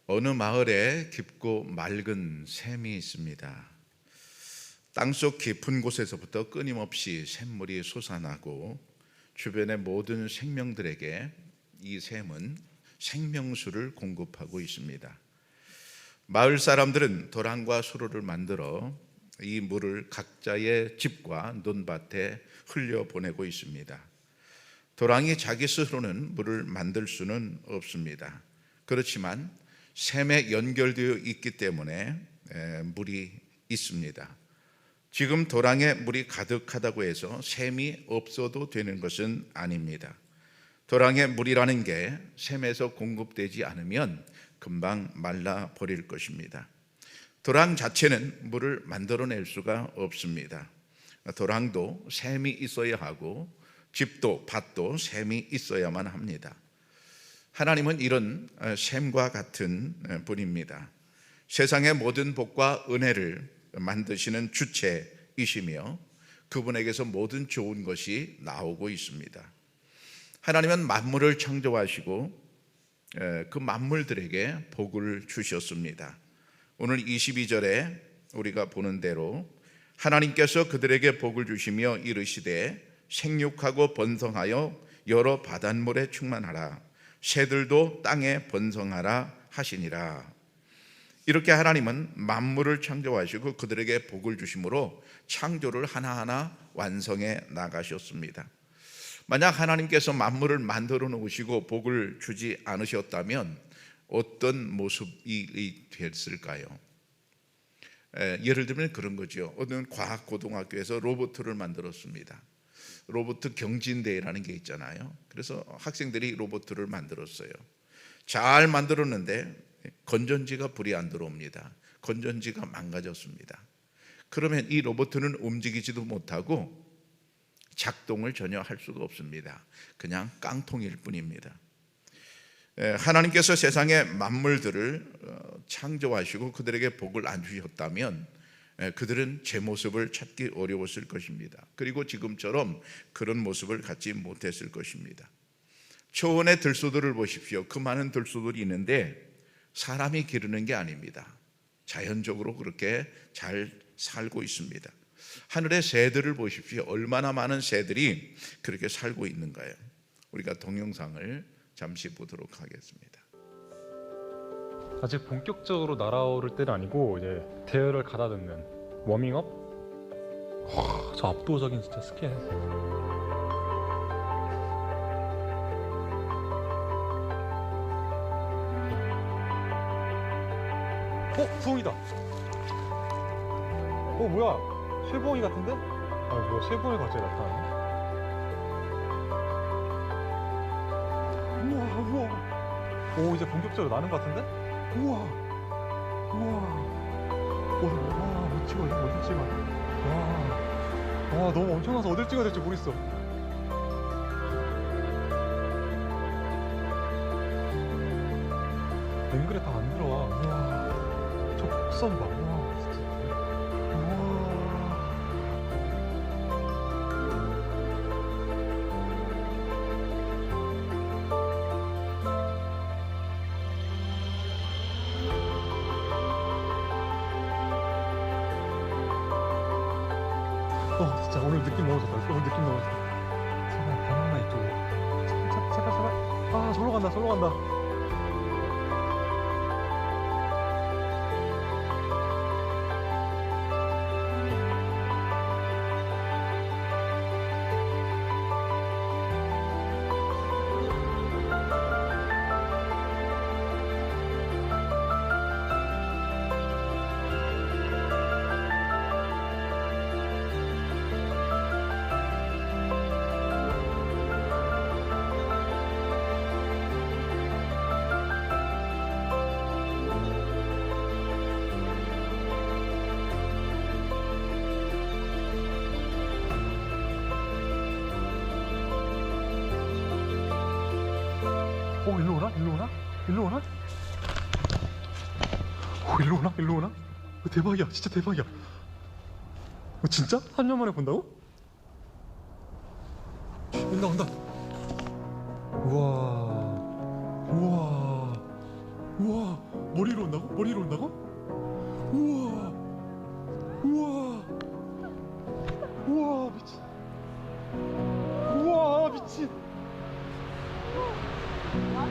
어느 마을에 깊고 맑은 샘이 있습니다. 땅속 깊은 곳에서부터 끊임없이 샘물이 솟아나고 주변의 모든 생명들에게 이 샘은 생명수를 공급하고 있습니다. 마을 사람들은 도랑과 수로를 만들어 이 물을 각자의 집과 논밭에 흘려보내고 있습니다. 도랑이 자기 스스로는 물을 만들 수는 없습니다. 그렇지만 샘에 연결되어 있기 때문에 물이 있습니다. 지금 도랑에 물이 가득하다고 해서 샘이 없어도 되는 것은 아닙니다. 도랑에 물이라는 게 샘에서 공급되지 않으면 금방 말라버릴 것입니다. 도랑 자체는 물을 만들어낼 수가 없습니다. 도랑도 샘이 있어야 하고 집도 밭도 샘이 있어야만 합니다. 하나님은 이런 샘과 같은 분입니다. 세상의 모든 복과 은혜를 만드시는 주체이시며 그분에게서 모든 좋은 것이 나오고 있습니다. 하나님은 만물을 창조하시고 그 만물들에게 복을 주셨습니다. 오늘 22절에 우리가 보는 대로 하나님께서 그들에게 복을 주시며 이르시되 생육하고 번성하여 여러 바닷물에 충만하라 새들도 땅에 번성하라 하시니라. 이렇게 하나님은 만물을 창조하시고 그들에게 복을 주심으로 창조를 하나하나 완성해 나가셨습니다. 만약 하나님께서 만물을 만들어 놓으시고 복을 주지 않으셨다면 어떤 모습이 됐을까요? 예를 들면 그런 거죠. 어느 과학고등학교에서 로봇을 만들었습니다. 로봇 경진대회라는 게 있잖아요. 그래서 학생들이 로봇을 만들었어요. 잘 만들었는데 건전지가 불이 안 들어옵니다. 건전지가 망가졌습니다. 그러면 이 로봇은 움직이지도 못하고 작동을 전혀 할 수가 없습니다. 그냥 깡통일 뿐입니다. 하나님께서 세상의 만물들을 창조하시고 그들에게 복을 안 주셨다면 그들은 제 모습을 찾기 어려웠을 것입니다. 그리고 지금처럼 그런 모습을 갖지 못했을 것입니다. 초원의 들소들을 보십시오. 그 많은 들소들이 있는데 사람이 기르는 게 아닙니다. 자연적으로 그렇게 잘 살고 있습니다. 하늘의 새들을 보십시오. 얼마나 많은 새들이 그렇게 살고 있는가요? 우리가 동영상을 잠시 보도록 하겠습니다. 아직 본격적으로 날아오를 때는 아니고 이제 대열을 가다듬는 워밍업? 저 압도적인 진짜 스케일. 부엉이다. 뭐야? 쇠부엉이 같은데? 뭐야, 쇠부엉이 갑자기 나타나네. 우와. 이제 본격적으로 나는 것 같은데? 우와. 못 찍어, 이거 어딜 찍어? 와, 너무 엄청나서 어딜 찍어야 될지 모르겠어. 앵글에 다 안 들어와. 우와, 저 곡선 봐. 우와, 진짜. 우와. 진짜 오늘 느낌 너무 좋다. 제발 바나나 이쪽으로. 제발. 절로 간다. 일로 오나? 대박이야, 진짜 대박이야. 진짜? 3년 만에 본다고? 온다. 우와, 머리 머리로 온다고? 머리로 온다고? 우와, 우와, 우와, 미친. 우와, 미친. 우와,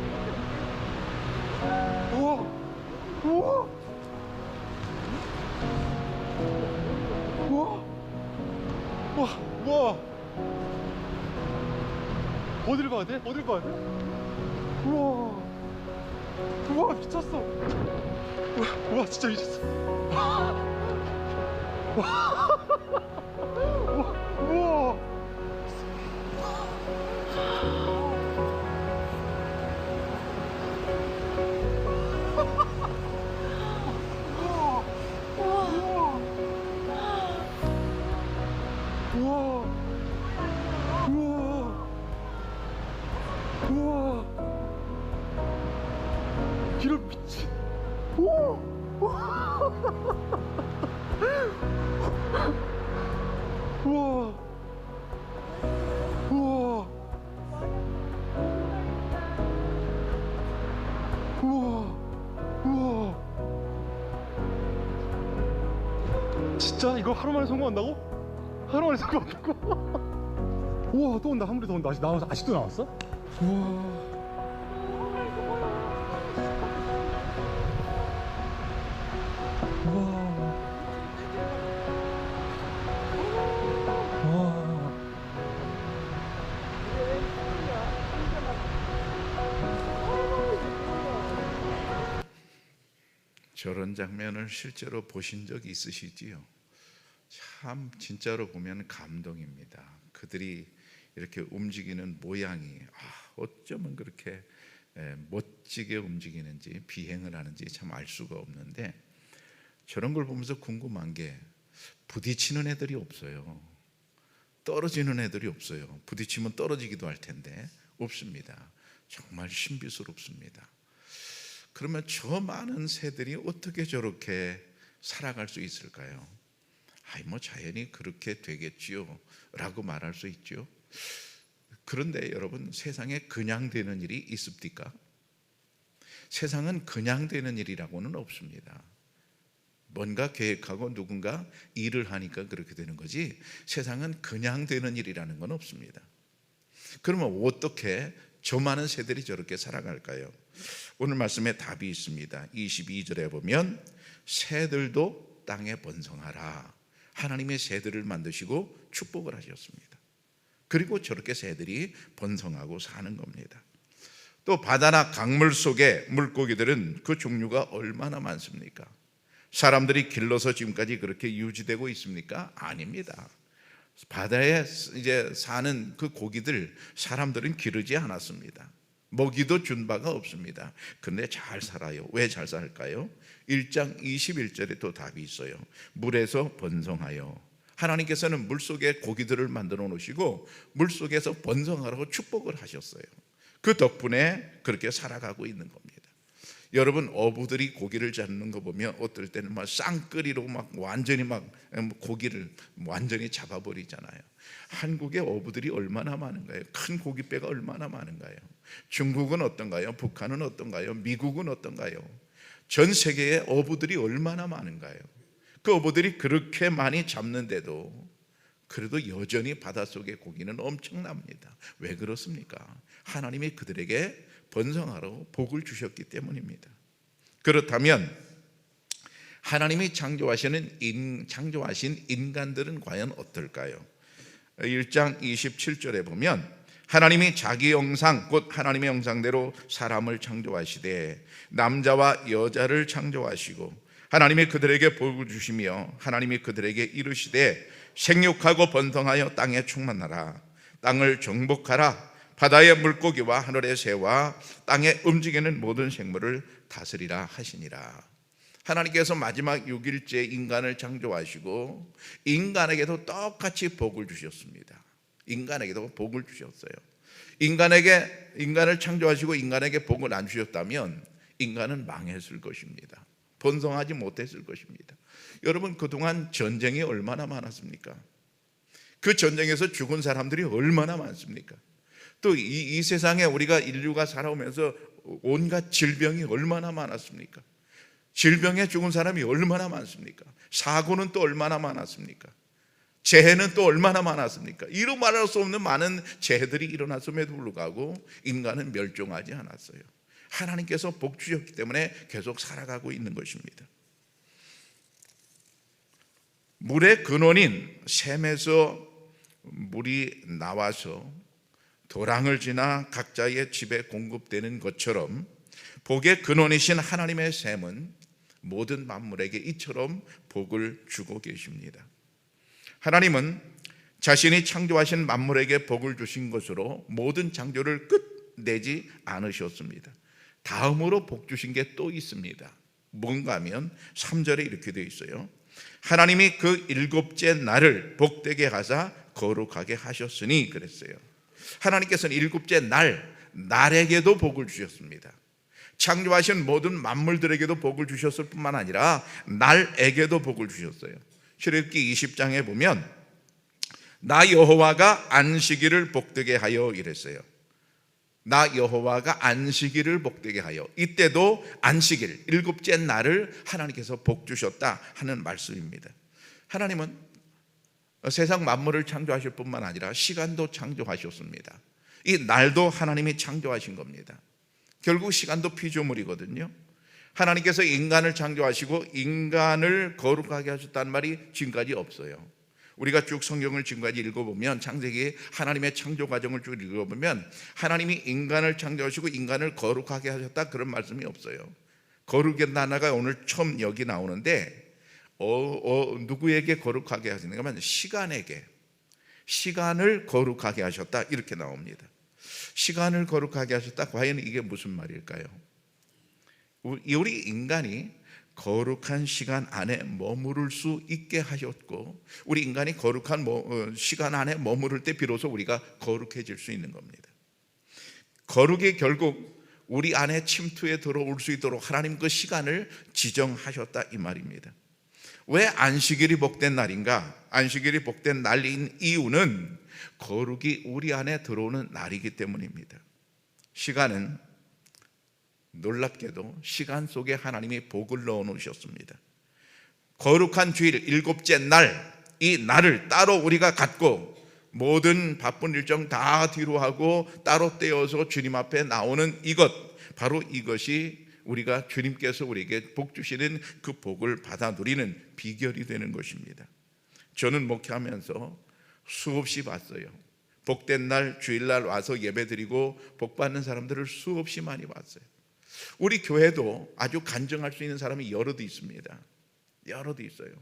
우와, 우와, 우와, 우와. 어딜 봐야 돼? 어딜 봐야 돼? 우와, 우와, 미쳤어. 우와, 우와, 진짜 미쳤어. 우와, 우와. 우와, 우와, 우와, 이런 미친. 우와, 우와, 우와, 우와, 우와. 진짜 이거 하루 만에 성공한다고? 하루 만에 성공한다고? 우와, 또 온다. 한 마리 더 온다. 아직도 나왔어? 우와. 우와. 우와. 저런 장면을 실제로 보신 적이 있으시지요? 참 진짜로 보면 감동입니다. 그들이 이렇게 움직이는 모양이 어쩌면 그렇게 멋지게 움직이는지 비행을 하는지 참 알 수가 없는데, 저런 걸 보면서 궁금한 게 부딪히는 애들이 없어요. 떨어지는 애들이 없어요. 부딪히면 떨어지기도 할 텐데 없습니다. 정말 신비스럽습니다. 그러면 저 많은 새들이 어떻게 저렇게 살아갈 수 있을까요? 뭐 자연이 그렇게 되겠지요 라고 말할 수 있죠. 그런데 여러분, 세상에 그냥 되는 일이 있습니까? 세상은 그냥 되는 일이라고는 없습니다. 뭔가 계획하고 누군가 일을 하니까 그렇게 되는 거지, 세상은 그냥 되는 일이라는 건 없습니다. 그러면 어떻게 저 많은 새들이 저렇게 살아갈까요? 오늘 말씀에 답이 있습니다. 22절에 보면 새들도 땅에 번성하라. 하나님의 새들을 만드시고 축복을 하셨습니다. 그리고 저렇게 새들이 번성하고 사는 겁니다. 또 바다나 강물 속의 물고기들은 그 종류가 얼마나 많습니까? 사람들이 길러서 지금까지 그렇게 유지되고 있습니까? 아닙니다. 바다에 이제 사는 그 고기들 사람들은 기르지 않았습니다. 먹이도 준 바가 없습니다. 그런데 잘 살아요. 왜 잘 살까요? 1장 21절에 또 답이 있어요. 물에서 번성하여. 하나님께서는 물속에 고기들을 만들어 놓으시고 물속에서 번성하라고 축복을 하셨어요. 그 덕분에 그렇게 살아가고 있는 겁니다. 여러분, 어부들이 고기를 잡는 거 보면 어떨 때는 막 쌍끌이로 막 완전히 막 고기를 완전히 잡아버리잖아요. 한국의 어부들이 얼마나 많은가요? 큰 고깃배가 얼마나 많은가요? 중국은 어떤가요? 북한은 어떤가요? 미국은 어떤가요? 전 세계의 어부들이 얼마나 많은가요? 그 어부들이 그렇게 많이 잡는데도 그래도 여전히 바닷속의 고기는 엄청납니다. 왜 그렇습니까? 하나님이 그들에게 번성하라고 복을 주셨기 때문입니다. 그렇다면 하나님이 창조하신 인간들은 과연 어떨까요? 1장 27절에 보면 하나님이 자기 형상 곧 하나님의 형상대로 사람을 창조하시되 남자와 여자를 창조하시고 하나님이 그들에게 복을 주시며 하나님이 그들에게 이르시되 생육하고 번성하여 땅에 충만하라. 땅을 정복하라. 바다의 물고기와 하늘의 새와 땅에 움직이는 모든 생물을 다스리라 하시니라. 하나님께서 마지막 6일째 인간을 창조하시고 인간에게도 똑같이 복을 주셨습니다. 인간에게도 복을 주셨어요. 인간을 창조하시고 인간에게 복을 안 주셨다면 인간은 망했을 것입니다. 번성하지 못했을 것입니다. 여러분, 그동안 전쟁이 얼마나 많았습니까? 그 전쟁에서 죽은 사람들이 얼마나 많습니까? 또 이 세상에 우리가 인류가 살아오면서 온갖 질병이 얼마나 많았습니까? 질병에 죽은 사람이 얼마나 많습니까? 사고는 또 얼마나 많았습니까? 재해는 또 얼마나 많았습니까? 이루 말할 수 없는 많은 재해들이 일어났음에도 불구하고 인간은 멸종하지 않았어요. 하나님께서 복 주셨기 때문에 계속 살아가고 있는 것입니다. 물의 근원인 샘에서 물이 나와서 도랑을 지나 각자의 집에 공급되는 것처럼 복의 근원이신 하나님의 샘은 모든 만물에게 이처럼 복을 주고 계십니다. 하나님은 자신이 창조하신 만물에게 복을 주신 것으로 모든 창조를 끝내지 않으셨습니다. 다음으로 복 주신 게 또 있습니다. 뭔가 하면 3절에 이렇게 되어 있어요. 하나님이 그 일곱째 날을 복되게 하사 거룩하게 하셨으니 그랬어요. 하나님께서는 일곱째 날에게도 복을 주셨습니다. 창조하신 모든 만물들에게도 복을 주셨을 뿐만 아니라 날에게도 복을 주셨어요. 출애굽기 20장에 보면 나 여호와가 안식일을 복되게 하여 이랬어요. 나 여호와가 안식일을 복되게 하여. 이때도 안식일 일곱째 날을 하나님께서 복 주셨다 하는 말씀입니다. 하나님은 세상 만물을 창조하실 뿐만 아니라 시간도 창조하셨습니다. 이 날도 하나님이 창조하신 겁니다. 결국 시간도 피조물이거든요. 하나님께서 인간을 창조하시고 인간을 거룩하게 하셨다는 말이 지금까지 없어요. 우리가 쭉 성경을 지금까지 읽어보면 창세기 하나님의 창조 과정을 쭉 읽어보면 하나님이 인간을 창조하시고 인간을 거룩하게 하셨다 그런 말씀이 없어요. 거룩의 단어가 오늘 처음 여기 나오는데 누구에게 거룩하게 하시는가 하면 시간을 거룩하게 하셨다 이렇게 나옵니다. 시간을 거룩하게 하셨다. 과연 이게 무슨 말일까요? 우리 인간이 거룩한 시간 안에 머무를 수 있게 하셨고 우리 인간이 거룩한 시간 안에 머무를 때 비로소 우리가 거룩해질 수 있는 겁니다. 거룩이 결국 우리 안에 침투해 들어올 수 있도록 하나님 그 시간을 지정하셨다 이 말입니다. 왜 안식일이 복된 날인가? 안식일이 복된 날인 이유는 거룩이 우리 안에 들어오는 날이기 때문입니다. 시간은 놀랍게도 시간 속에 하나님이 복을 넣어 놓으셨습니다. 거룩한 주일 일곱째 날, 이 날을 따로 우리가 갖고 모든 바쁜 일정 다 뒤로 하고 따로 떼어서 주님 앞에 나오는 이것, 바로 이것이 우리가 주님께서 우리에게 복 주시는 그 복을 받아 누리는 비결이 되는 것입니다. 저는 목회하면서 수없이 봤어요. 복된 날 주일날 와서 예배드리고 복 받는 사람들을 수없이 많이 봤어요. 우리 교회도 아주 간증할 수 있는 사람이 여럿 있습니다. 여럿 있어요.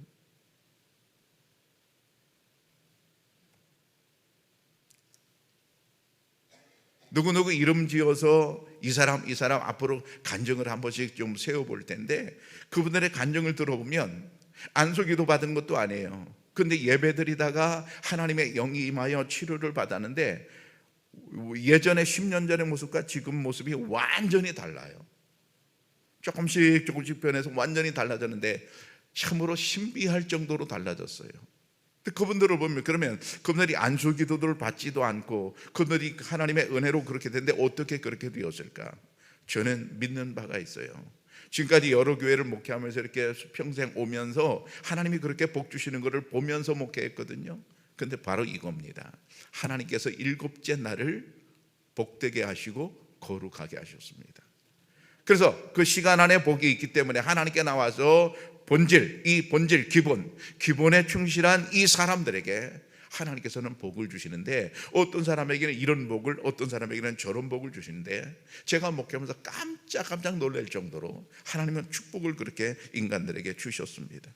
누구누구 이름 지어서 이 사람 앞으로 간증을 한 번씩 좀 세워볼 텐데 그분들의 간증을 들어보면 안수기도 받은 것도 아니에요. 근데 예배드리다가 하나님의 영이 임하여 치료를 받았는데 예전에 10년 전의 모습과 지금 모습이 완전히 달라요. 조금씩 변해서 완전히 달라졌는데 참으로 신비할 정도로 달라졌어요. 그분들을 보면 그러면 그분들이 안수 기도를 받지도 않고 그분들이 하나님의 은혜로 그렇게 됐는데 어떻게 그렇게 되었을까? 저는 믿는 바가 있어요. 지금까지 여러 교회를 목회하면서 이렇게 평생 오면서 하나님이 그렇게 복 주시는 것을 보면서 목회했거든요. 근데 바로 이겁니다. 하나님께서 일곱째 날을 복되게 하시고 거룩하게 하셨습니다. 그래서 그 시간 안에 복이 있기 때문에 하나님께 나와서 기본에 충실한 이 사람들에게 하나님께서는 복을 주시는데 어떤 사람에게는 이런 복을, 어떤 사람에게는 저런 복을 주시는데 제가 목회하면서 깜짝 놀랄 정도로 하나님은 축복을 그렇게 인간들에게 주셨습니다.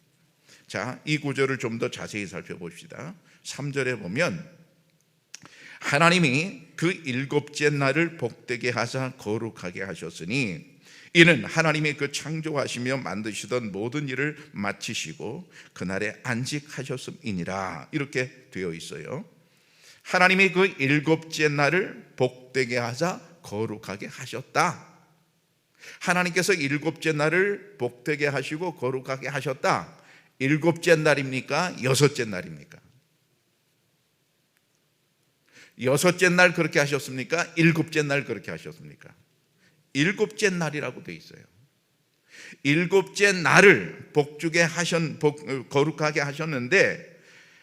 자, 이 구절을 좀 더 자세히 살펴봅시다. 3절에 보면 하나님이 그 일곱째 날을 복되게 하사 거룩하게 하셨으니 이는 하나님이 그 창조하시며 만드시던 모든 일을 마치시고 그날에 안식하셨음이니라 이렇게 되어 있어요. 하나님이 그 일곱째 날을 복되게 하사 거룩하게 하셨다. 하나님께서 일곱째 날을 복되게 하시고 거룩하게 하셨다. 일곱째 날입니까? 여섯째 날입니까? 여섯째 날 그렇게 하셨습니까? 일곱째 날 그렇게 하셨습니까? 일곱째 날이라고 되어 있어요. 일곱째 날을 거룩하게 하셨는데,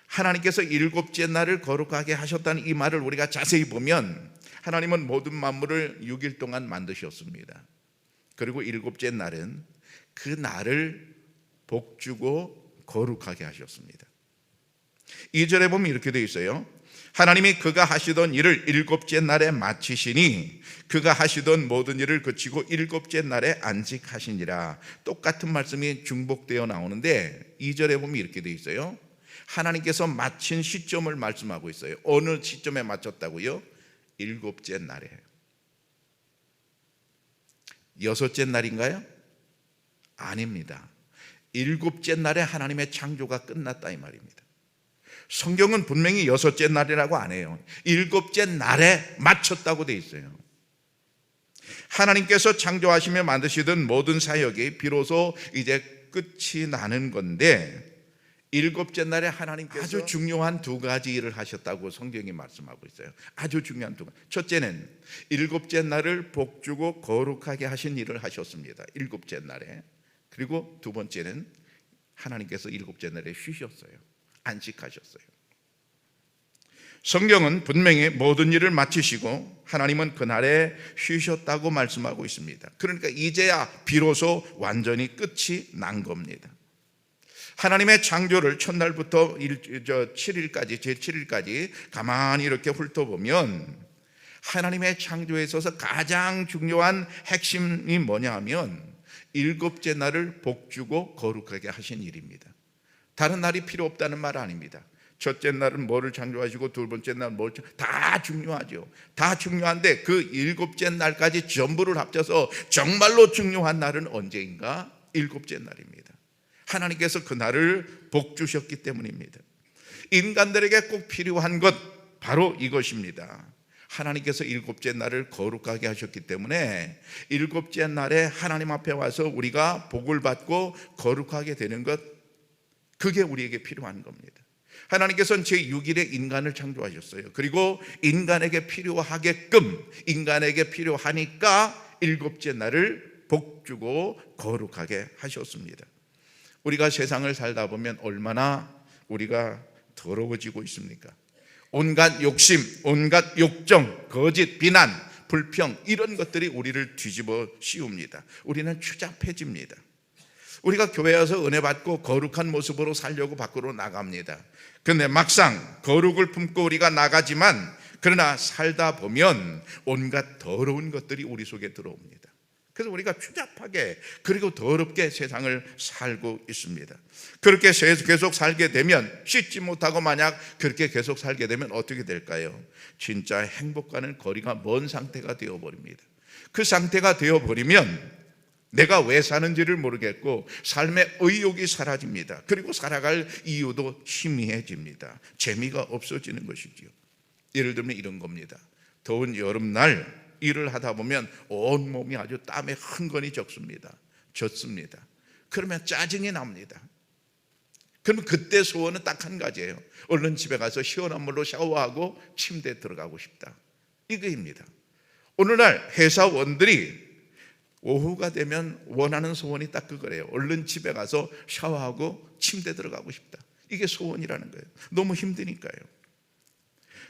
하나님께서 일곱째 날을 거룩하게 하셨다는 이 말을 우리가 자세히 보면 하나님은 모든 만물을 6일 동안 만드셨습니다. 그리고 일곱째 날은 그 날을 복주고 거룩하게 하셨습니다. 2절에 보면 이렇게 되어 있어요. 하나님이 그가 하시던 일을 일곱째 날에 마치시니 그가 하시던 모든 일을 그치고 일곱째 날에 안식하시니라. 똑같은 말씀이 중복되어 나오는데 2절에 보면 이렇게 되어 있어요. 하나님께서 마친 시점을 말씀하고 있어요. 어느 시점에 마쳤다고요? 일곱째 날에. 여섯째 날인가요? 아닙니다. 일곱째 날에 하나님의 창조가 끝났다 이 말입니다. 성경은 분명히 여섯째 날이라고 안 해요. 일곱째 날에 마쳤다고 돼 있어요. 하나님께서 창조하시며 만드시던 모든 사역이 비로소 이제 끝이 나는 건데, 일곱째 날에 하나님께서 아주 중요한 두 가지 일을 하셨다고 성경이 말씀하고 있어요. 아주 중요한 두 가지. 첫째는 일곱째 날을 복주고 거룩하게 하신 일을 하셨습니다. 일곱째 날에. 그리고 두 번째는 하나님께서 일곱째 날에 쉬셨어요. 안식하셨어요. 성경은 분명히 모든 일을 마치시고 하나님은 그날에 쉬셨다고 말씀하고 있습니다. 그러니까 이제야 비로소 완전히 끝이 난 겁니다. 하나님의 창조를 첫날부터 7일까지, 제7일까지 가만히 이렇게 훑어보면 하나님의 창조에 있어서 가장 중요한 핵심이 뭐냐 하면 일곱째 날을 복주고 거룩하게 하신 일입니다. 다른 날이 필요 없다는 말 아닙니다. 첫째 날은 뭐를 창조하시고 두 번째 날은 뭘, 다 중요하죠. 다 중요한데 그 일곱째 날까지 전부를 합쳐서 정말로 중요한 날은 언제인가? 일곱째 날입니다. 하나님께서 그 날을 복주셨기 때문입니다. 인간들에게 꼭 필요한 것 바로 이것입니다. 하나님께서 일곱째 날을 거룩하게 하셨기 때문에 일곱째 날에 하나님 앞에 와서 우리가 복을 받고 거룩하게 되는 것, 그게 우리에게 필요한 겁니다. 하나님께서는 제6일에 인간을 창조하셨어요. 그리고 인간에게 필요하게끔, 인간에게 필요하니까 일곱째 날을 복주고 거룩하게 하셨습니다. 우리가 세상을 살다 보면 얼마나 우리가 더러워지고 있습니까? 온갖 욕심, 온갖 욕정, 거짓, 비난, 불평, 이런 것들이 우리를 뒤집어 씌웁니다. 우리는 추잡해집니다. 우리가 교회에 와서 은혜 받고 거룩한 모습으로 살려고 밖으로 나갑니다. 그런데 막상 거룩을 품고 우리가 나가지만, 그러나 살다 보면 온갖 더러운 것들이 우리 속에 들어옵니다. 그래서 우리가 추잡하게 그리고 더럽게 세상을 살고 있습니다. 그렇게 계속 살게 되면, 씻지 못하고 만약 그렇게 계속 살게 되면 어떻게 될까요? 진짜 행복과는 거리가 먼 상태가 되어버립니다. 그 상태가 되어버리면 내가 왜 사는지를 모르겠고 삶의 의욕이 사라집니다. 그리고 살아갈 이유도 희미해집니다. 재미가 없어지는 것이지요. 예를 들면 이런 겁니다. 더운 여름날 일을 하다 보면 온몸이 아주 땀에 흥건히 젖습니다. 그러면 짜증이 납니다. 그러면 그때 소원은 딱 한 가지예요. 얼른 집에 가서 시원한 물로 샤워하고 침대에 들어가고 싶다, 이거입니다. 오늘날 회사원들이 오후가 되면 원하는 소원이 딱 그거래요. 얼른 집에 가서 샤워하고 침대에 들어가고 싶다. 이게 소원이라는 거예요. 너무 힘드니까요.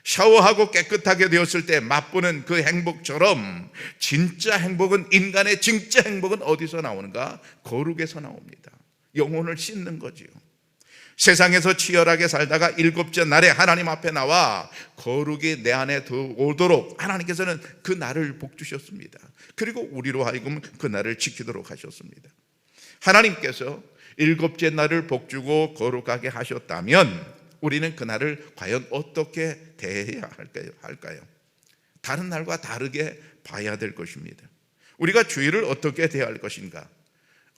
샤워하고 깨끗하게 되었을 때 맛보는 그 행복처럼 진짜 행복은, 인간의 진짜 행복은 어디서 나오는가? 거룩에서 나옵니다. 영혼을 씻는 거지요. 세상에서 치열하게 살다가 일곱째 날에 하나님 앞에 나와 거룩이 내 안에 오도록 하나님께서는 그 날을 복주셨습니다. 그리고 우리로 하여금 그 날을 지키도록 하셨습니다. 하나님께서 일곱째 날을 복주고 거룩하게 하셨다면 우리는 그 날을 과연 어떻게 대해야 할까요? 다른 날과 다르게 봐야 될 것입니다. 우리가 주일을 어떻게 대할 것인가?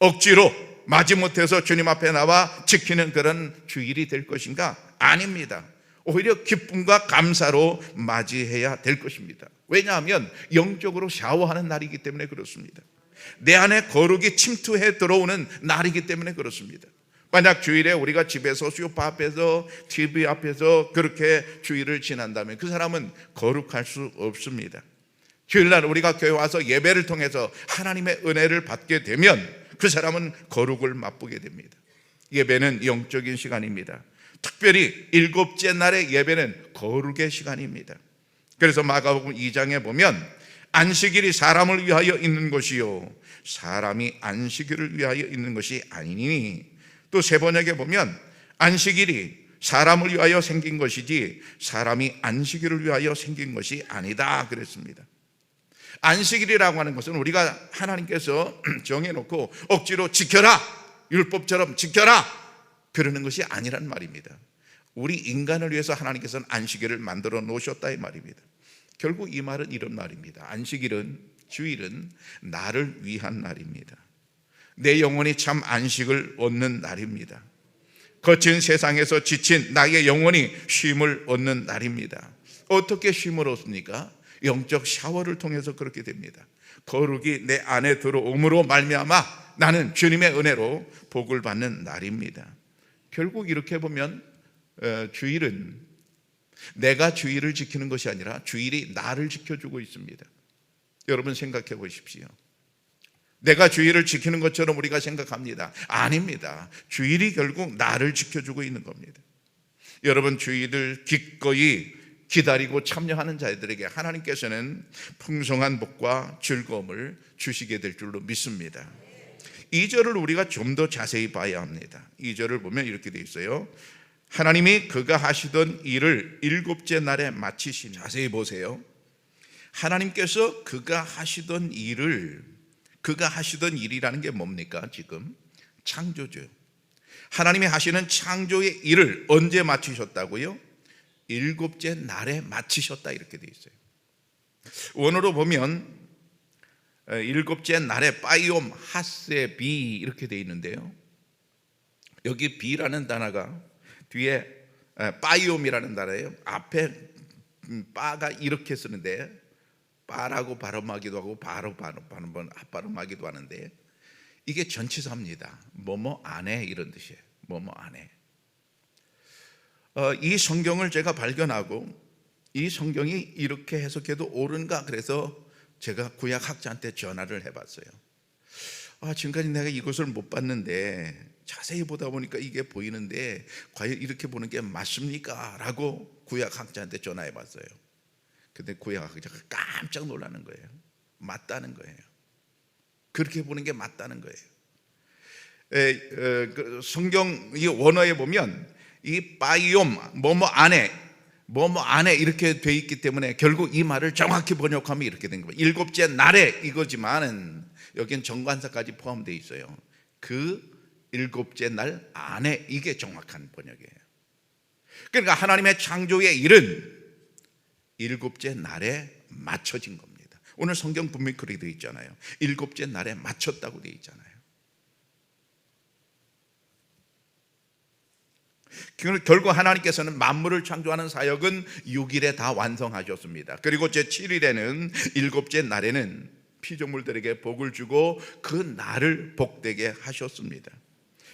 억지로 마지못해서 주님 앞에 나와 지키는 그런 주일이 될 것인가? 아닙니다. 오히려 기쁨과 감사로 맞이해야 될 것입니다. 왜냐하면 영적으로 샤워하는 날이기 때문에 그렇습니다. 내 안에 거룩이 침투해 들어오는 날이기 때문에 그렇습니다. 만약 주일에 우리가 집에서 소파 앞에서 TV 앞에서 그렇게 주일을 지난다면 그 사람은 거룩할 수 없습니다. 주일날 우리가 교회 와서 예배를 통해서 하나님의 은혜를 받게 되면 그 사람은 거룩을 맛보게 됩니다. 예배는 영적인 시간입니다. 특별히 일곱째 날의 예배는 거룩의 시간입니다. 그래서 마가복음 2장에 보면 안식일이 사람을 위하여 있는 것이요 사람이 안식일을 위하여 있는 것이 아니니, 또 세 번역에 보면 안식일이 사람을 위하여 생긴 것이지 사람이 안식일을 위하여 생긴 것이 아니다 그랬습니다. 안식일이라고 하는 것은 우리가 하나님께서 정해놓고 억지로 지켜라, 율법처럼 지켜라 그러는 것이 아니란 말입니다. 우리 인간을 위해서 하나님께서는 안식일을 만들어 놓으셨다 이 말입니다. 결국 이 말은 이런 말입니다. 안식일은, 주일은 나를 위한 날입니다. 내 영혼이 참 안식을 얻는 날입니다. 거친 세상에서 지친 나의 영혼이 쉼을 얻는 날입니다. 어떻게 쉼을 얻습니까? 영적 샤워를 통해서 그렇게 됩니다. 거룩이 내 안에 들어옴으로 말미암아 나는 주님의 은혜로 복을 받는 날입니다. 결국 이렇게 보면 주일은 내가 주일을 지키는 것이 아니라 주일이 나를 지켜주고 있습니다. 여러분 생각해 보십시오. 내가 주일을 지키는 것처럼 우리가 생각합니다. 아닙니다. 주일이 결국 나를 지켜주고 있는 겁니다. 여러분, 주일을 기꺼이 기다리고 참여하는 자들에게 하나님께서는 풍성한 복과 즐거움을 주시게 될 줄로 믿습니다. 2절을 우리가 좀 더 자세히 봐야 합니다. 2절을 보면 이렇게 되어 있어요. 하나님이 그가 하시던 일을 일곱째 날에 마치시니. 자세히 보세요. 하나님께서 그가 하시던 일을, 그가 하시던 일이라는 게 뭡니까? 지금 창조죠. 하나님이 하시는 창조의 일을 언제 마치셨다고요? 일곱째 날에 마치셨다 이렇게 되어 있어요. 원어로 보면 일곱째 날에 빠이옴 하세 비 이렇게 되어 있는데요, 여기 비라는 단어가 뒤에 빠이옴이라는 단어예요. 앞에 빠가 이렇게 쓰는데 빠라고 발음하기도 하고 바로 발음하기도 하는데 이게 전치사입니다. 뭐뭐 안에 이런 뜻이에요. 뭐뭐 안에. 이 성경을 제가 발견하고 이 성경이 이렇게 해석해도 옳은가 그래서 제가 구약학자한테 전화를 해봤어요. 지금까지 내가 이것을 못 봤는데 자세히 보다 보니까 이게 보이는데 과연 이렇게 보는 게 맞습니까? 라고 구약학자한테 전화해봤어요. 근데 구약학자가 깜짝 놀라는 거예요. 맞다는 거예요. 그렇게 보는 게 맞다는 거예요. 성경 이 원어에 보면 이 빠이옴 뭐뭐 안에 이렇게 돼 있기 때문에 결국 이 말을 정확히 번역하면 이렇게 된 거예요. 일곱째 날에 이거지만은 여기는 정관사까지 포함되어 있어요. 그 일곱째 날 안에, 이게 정확한 번역이에요. 그러니까 하나님의 창조의 일은 일곱째 날에 맞춰진 겁니다. 오늘 성경 분명히 그렇게 되어 있잖아요. 일곱째 날에 맞췄다고 되어 있잖아요. 결국 하나님께서는 만물을 창조하는 사역은 6일에 다 완성하셨습니다. 그리고 제7일에는 일곱째 날에는 피조물들에게 복을 주고 그 날을 복되게 하셨습니다.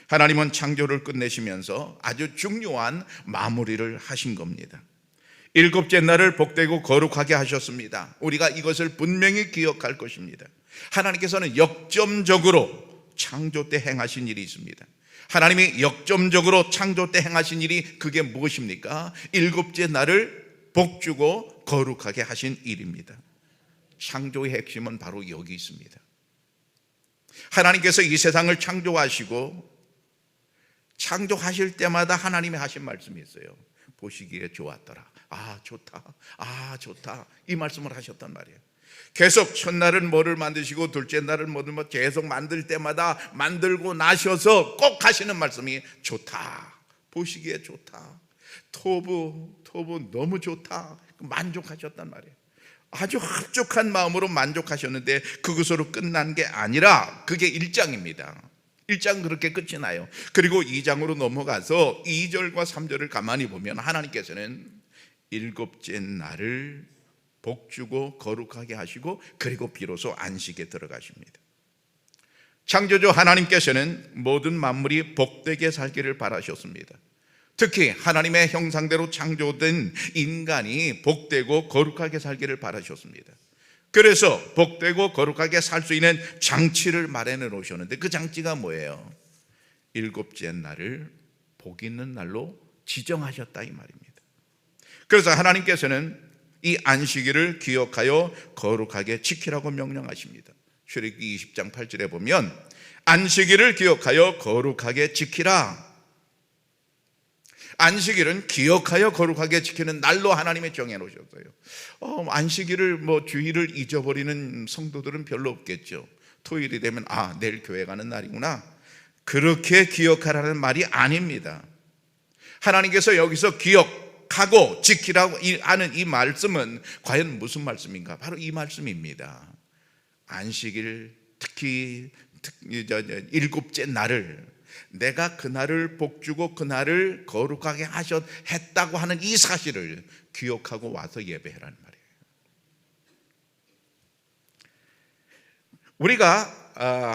하나님은 창조를 끝내시면서 아주 중요한 마무리를 하신 겁니다. 일곱째 날을 복되고 거룩하게 하셨습니다. 우리가 이것을 분명히 기억할 것입니다. 하나님께서는 역점적으로 창조 때 행하신 일이 있습니다. 하나님이 역점적으로 창조 때 행하신 일이 그게 무엇입니까? 일곱째 날을 복주고 거룩하게 하신 일입니다. 창조의 핵심은 바로 여기 있습니다. 하나님께서 이 세상을 창조하시고 창조하실 때마다 하나님이 하신 말씀이 있어요. 보시기에 좋았더라. 좋다. 이 말씀을 하셨단 말이에요. 계속 첫날은 뭐를 만드시고 둘째 날은 뭐를 계속 만들 때마다 만들고 나셔서 꼭 하시는 말씀이 좋다. 보시기에 좋다. 토부 너무 좋다. 만족하셨단 말이에요. 아주 흡족한 마음으로 만족하셨는데 그것으로 끝난 게 아니라 그게 1장입니다. 1장 그렇게 끝이 나요. 그리고 2장으로 넘어가서 2절과 3절을 가만히 보면 하나님께서는 일곱째 날을 복주고 거룩하게 하시고 그리고 비로소 안식에 들어가십니다. 창조주 하나님께서는 모든 만물이 복되게 살기를 바라셨습니다. 특히 하나님의 형상대로 창조된 인간이 복되고 거룩하게 살기를 바라셨습니다. 그래서 복되고 거룩하게 살 수 있는 장치를 마련해 놓으셨는데 그 장치가 뭐예요? 일곱째 날을 복 있는 날로 지정하셨다 이 말입니다. 그래서 하나님께서는 이 안식일을 기억하여 거룩하게 지키라고 명령하십니다. 출애굽기 20장 8절에 보면 안식일을 기억하여 거룩하게 지키라. 안식일은 기억하여 거룩하게 지키는 날로 하나님이 정해놓으셨어요. 안식일을 주일을 잊어버리는 성도들은 별로 없겠죠. 토요일이 되면 내일 교회 가는 날이구나, 그렇게 기억하라는 말이 아닙니다. 하나님께서 여기서 기억하고 지키라고 하는 이 말씀은 과연 무슨 말씀인가? 바로 이 말씀입니다. 안식일, 특히 일곱째 날을 내가 그날을 복주고 그날을 거룩하게 했다고 하는 이 사실을 기억하고 와서 예배하라는 말이에요. 우리가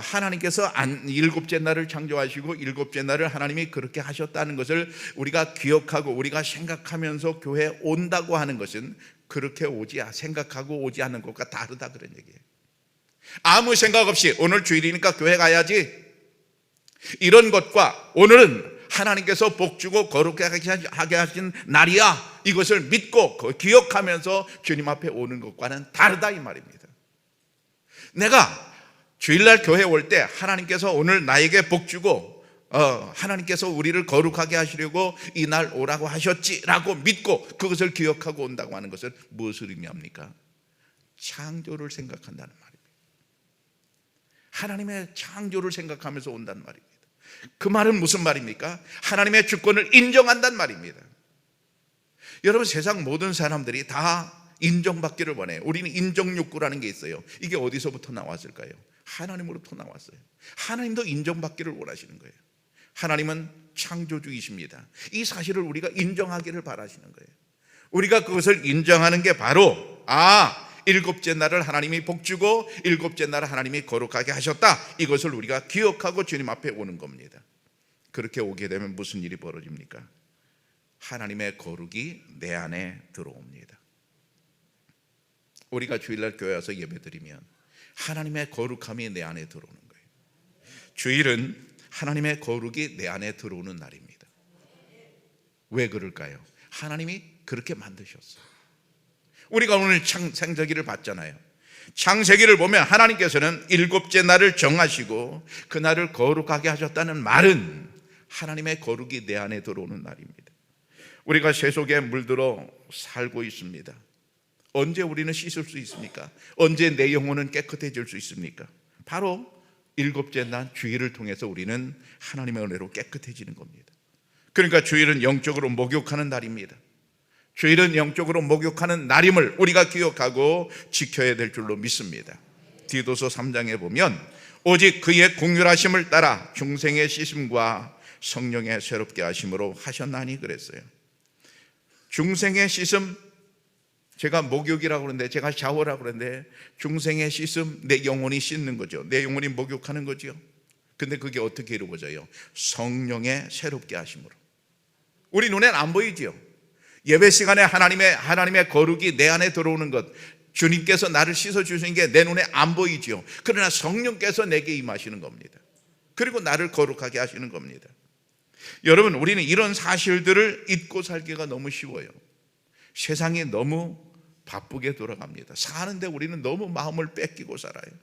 하나님께서 일곱째 날을 창조하시고 일곱째 날을 하나님이 그렇게 하셨다는 것을 우리가 기억하고 우리가 생각하면서 교회에 온다고 하는 것은 그렇게 생각하고 오지 않는 것과 다르다 그런 얘기예요. 아무 생각 없이 오늘 주일이니까 교회 가야지, 이런 것과 오늘은 하나님께서 복주고 거룩하게 하신 날이야, 이것을 믿고 기억하면서 주님 앞에 오는 것과는 다르다 이 말입니다. 내가 주일날 교회 올 때 하나님께서 오늘 나에게 복주고 하나님께서 우리를 거룩하게 하시려고 이 날 오라고 하셨지라고 믿고 그것을 기억하고 온다고 하는 것은 무엇을 의미합니까? 창조를 생각한다는 말입니다. 하나님의 창조를 생각하면서 온다는 말입니다. 그 말은 무슨 말입니까? 하나님의 주권을 인정한다는 말입니다. 여러분, 세상 모든 사람들이 다 인정받기를 원해요. 우리는 인정욕구라는 게 있어요. 이게 어디서부터 나왔을까요? 하나님으로부터 나왔어요. 하나님도 인정받기를 원하시는 거예요. 하나님은 창조주이십니다. 이 사실을 우리가 인정하기를 바라시는 거예요. 우리가 그것을 인정하는 게 바로 일곱째 날을 하나님이 복주고 일곱째 날을 하나님이 거룩하게 하셨다, 이것을 우리가 기억하고 주님 앞에 오는 겁니다. 그렇게 오게 되면 무슨 일이 벌어집니까? 하나님의 거룩이 내 안에 들어옵니다. 우리가 주일날 교회 와서 예배드리면 하나님의 거룩함이 내 안에 들어오는 거예요. 주일은 하나님의 거룩이 내 안에 들어오는 날입니다. 왜 그럴까요? 하나님이 그렇게 만드셨어요. 우리가 오늘 창세기를 봤잖아요. 창세기를 보면 하나님께서는 일곱째 날을 정하시고 그 날을 거룩하게 하셨다는 말은 하나님의 거룩이 내 안에 들어오는 날입니다. 우리가 세속에 물들어 살고 있습니다. 언제 우리는 씻을 수 있습니까? 언제 내 영혼은 깨끗해질 수 있습니까? 바로 일곱째 날 주일을 통해서 우리는 하나님의 은혜로 깨끗해지는 겁니다. 그러니까 주일은 영적으로 목욕하는 날입니다. 주일은 영적으로 목욕하는 날임을 우리가 기억하고 지켜야 될 줄로 믿습니다. 디도서 3장에 보면 오직 그의 공률하심을 따라 중생의 씻음과 성령의 새롭게 하심으로 하셨나니 그랬어요. 중생의 씻음, 제가 목욕이라고 그러는데, 제가 샤워라고 그러는데, 중생의 씻음, 내 영혼이 씻는 거죠. 내 영혼이 목욕하는 거죠. 근데 그게 어떻게 이루어져요? 성령의 새롭게 하심으로. 우리 눈엔 안 보이죠. 예배 시간에 하나님의 거룩이 내 안에 들어오는 것, 주님께서 나를 씻어주시는 게 내 눈에 안 보이죠. 그러나 성령께서 내게 임하시는 겁니다. 그리고 나를 거룩하게 하시는 겁니다. 여러분, 우리는 이런 사실들을 잊고 살기가 너무 쉬워요. 세상이 너무 바쁘게 돌아갑니다. 사는데 우리는 너무 마음을 뺏기고 살아요.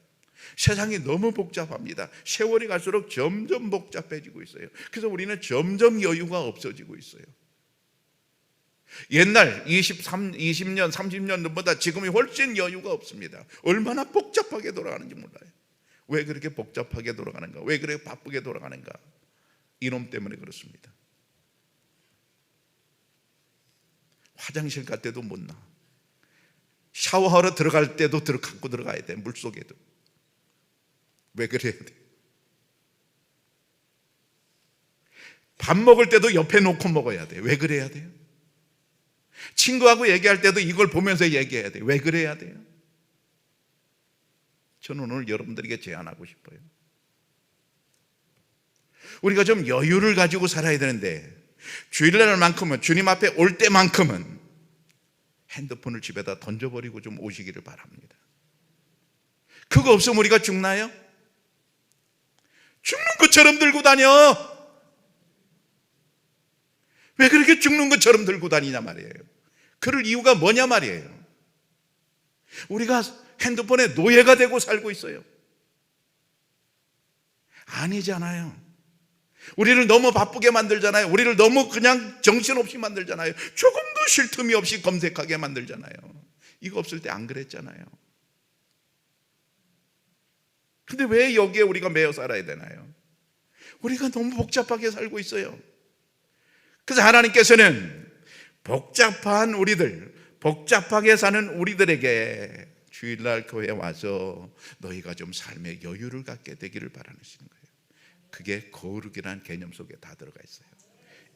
세상이 너무 복잡합니다. 세월이 갈수록 점점 복잡해지고 있어요. 그래서 우리는 점점 여유가 없어지고 있어요. 옛날 20년, 30년 전보다 지금이 훨씬 여유가 없습니다. 얼마나 복잡하게 돌아가는지 몰라요. 왜 그렇게 복잡하게 돌아가는가? 왜 그렇게 바쁘게 돌아가는가? 이놈 때문에 그렇습니다. 화장실 갈 때도 못 나. 샤워하러 들어갈 때도 갖고 들어가야 돼. 물속에도. 왜 그래야 돼? 밥 먹을 때도 옆에 놓고 먹어야 돼. 왜 그래야 돼요? 친구하고 얘기할 때도 이걸 보면서 얘기해야 돼. 왜 그래야 돼요? 저는 오늘 여러분들에게 제안하고 싶어요. 우리가 좀 여유를 가지고 살아야 되는데, 주일날만큼은, 주님 앞에 올 때만큼은 핸드폰을 집에다 던져버리고 좀 오시기를 바랍니다. 그거 없으면 우리가 죽나요? 죽는 것처럼 들고 다녀. 왜 그렇게 죽는 것처럼 들고 다니냐 말이에요. 그럴 이유가 뭐냐 말이에요. 우리가 핸드폰에 노예가 되고 살고 있어요. 아니잖아요. 우리를 너무 바쁘게 만들잖아요. 우리를 너무 그냥 정신없이 만들잖아요. 조금도 쉴 틈이 없이 검색하게 만들잖아요. 이거 없을 때 안 그랬잖아요. 근데 왜 여기에 우리가 매여 살아야 되나요? 우리가 너무 복잡하게 살고 있어요. 그래서 하나님께서는 복잡한 우리들, 복잡하게 사는 우리들에게 주일날 교회에 와서 너희가 좀 삶의 여유를 갖게 되기를 바라시는 거예요. 그게 거룩이라는 개념 속에 다 들어가 있어요.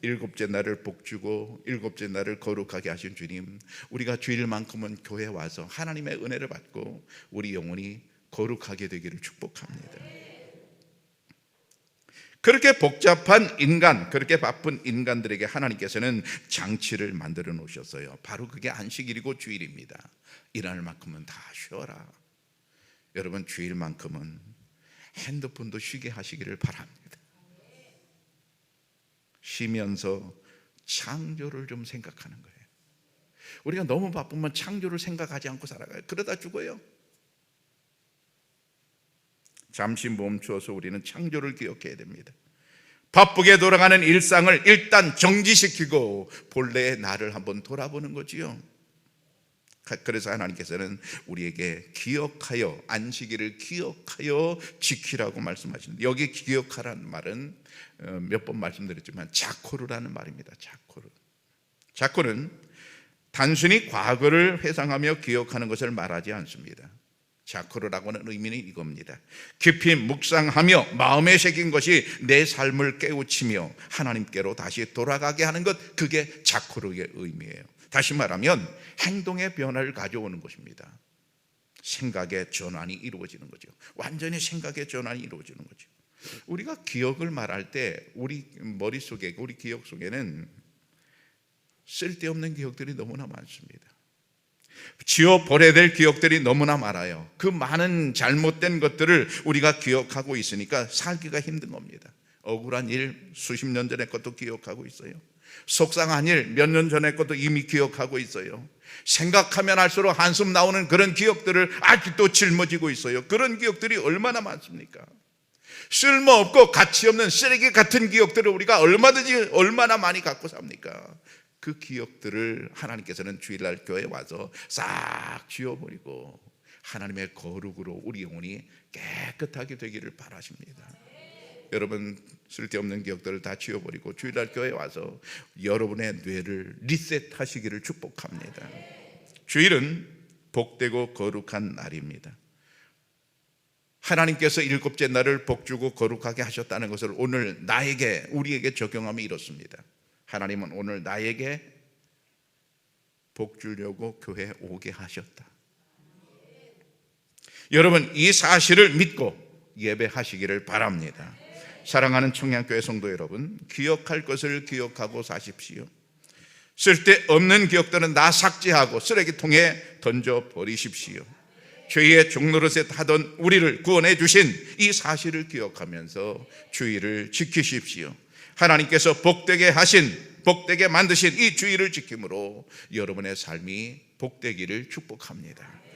일곱째 날을 복주고 일곱째 날을 거룩하게 하신 주님, 우리가 주일만큼은 교회에 와서 하나님의 은혜를 받고 우리 영혼이 거룩하게 되기를 축복합니다. 그렇게 복잡한 인간, 그렇게 바쁜 인간들에게 하나님께서는 장치를 만들어 놓으셨어요. 바로 그게 안식일이고 주일입니다. 일할 만큼은 다 쉬어라. 여러분, 주일만큼은 핸드폰도 쉬게 하시기를 바랍니다. 쉬면서 창조를 좀 생각하는 거예요. 우리가 너무 바쁘면 창조를 생각하지 않고 살아가요. 그러다 죽어요. 잠시 멈추어서 우리는 창조를 기억해야 됩니다. 바쁘게 돌아가는 일상을 일단 정지시키고 본래의 나를 한번 돌아보는 거지요. 그래서 하나님께서는 우리에게 기억하여, 안식일을 기억하여 지키라고 말씀하시는데, 여기 기억하라는 말은 몇 번 말씀드렸지만 자코르라는 말입니다. 자코르는 단순히 과거를 회상하며 기억하는 것을 말하지 않습니다. 자코르라고는 의미는 이겁니다. 깊이 묵상하며 마음에 새긴 것이 내 삶을 깨우치며 하나님께로 다시 돌아가게 하는 것, 그게 자코르의 의미예요. 다시 말하면 행동의 변화를 가져오는 것입니다. 생각의 전환이 이루어지는 거죠. 완전히 생각의 전환이 이루어지는 거죠. 우리가 기억을 말할 때 우리 머릿속에, 우리 기억 속에는 쓸데없는 기억들이 너무나 많습니다. 지워버려야 될 기억들이 너무나 많아요. 그 많은 잘못된 것들을 우리가 기억하고 있으니까 살기가 힘든 겁니다. 억울한 일 수십 년 전의 것도 기억하고 있어요. 속상한 일 몇 년 전의 것도 이미 기억하고 있어요. 생각하면 할수록 한숨 나오는 그런 기억들을 아직도 짊어지고 있어요. 그런 기억들이 얼마나 많습니까? 쓸모없고 가치없는 쓰레기 같은 기억들을 우리가 얼마든지 얼마나 많이 갖고 삽니까? 그 기억들을 하나님께서는 주일날 교회에 와서 싹 지워버리고 하나님의 거룩으로 우리 영혼이 깨끗하게 되기를 바라십니다. 여러분, 쓸데없는 기억들을 다 지워버리고 주일날 교회에 와서 여러분의 뇌를 리셋하시기를 축복합니다. 주일은 복되고 거룩한 날입니다. 하나님께서 일곱째 날을 복주고 거룩하게 하셨다는 것을 오늘 나에게, 우리에게 적용하면 이렇습니다. 하나님은 오늘 나에게 복 주려고 교회에 오게 하셨다. 여러분, 이 사실을 믿고 예배하시기를 바랍니다. 사랑하는 청양교회 성도 여러분, 기억할 것을 기억하고 사십시오. 쓸데없는 기억들은 다 삭제하고 쓰레기통에 던져버리십시오. 죄의 종노릇에 타던 우리를 구원해 주신 이 사실을 기억하면서 주의를 지키십시오. 하나님께서 복되게 하신, 복되게 만드신 이 주의를 지킴으로 여러분의 삶이 복되기를 축복합니다.